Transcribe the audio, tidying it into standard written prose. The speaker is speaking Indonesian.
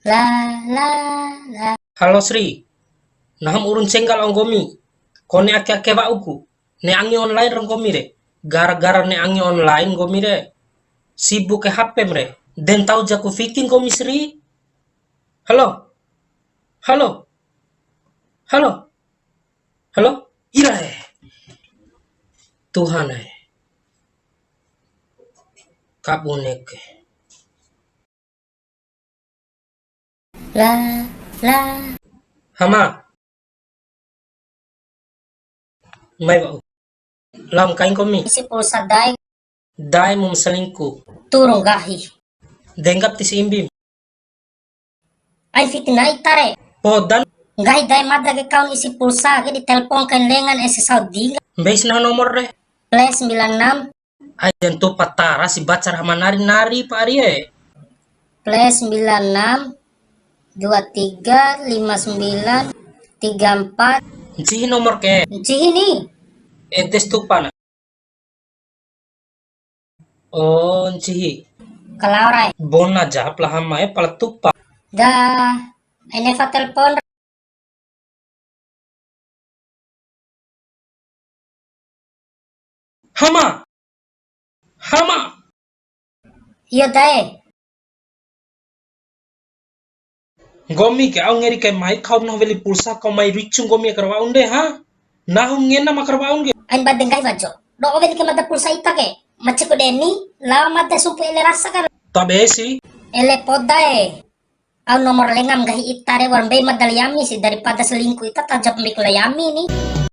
La la la. Halo Sri, naham urun cenggal onggomi. Kone ake ba uku. Ne angi online rong gomi re. Gara-gara ne angi online gomi re. Sibuk ke HP mre. Den tau jaku fiking gomi Sri. Halo, halo, halo, halo. Ira Tuhan kabunek. La la. Hama, may ba? Lam kain komi. Isi pulsa dai Dai mum selingkuh. turun gahi. Denggap tis imbim. Ai fitinai tare. Podan Gahi dai mada ke kaun isi pulsa ke di telepon kan lengan ese Saudi. base na nomor re. Plus 96 Ayan to patara si bacar hama nari-nari pari plus 96 23 59 34. Cihi nomor ke. Ini Entes tupana. Oh, cihi. kalaurai. Bona jap lah hama pala tupa. Dah, ini fa telepon. Hama. Hama. Iya dae. Gomi ke au ngeri ke mai kau no veli pulsa kau mai ricung gomi karwa unde ha. Nahu ngena makarwa unge. Ain badeng kai bajo. Do oven ke mata pulsa ita ke. Mace ko deni, lawa mata sumpu ele rasa kan. Tabesi. Ele podae. Au nomor lengam gahi itare warmbe madal yami sih daripada selingkuh ita tajap mikula yami nih.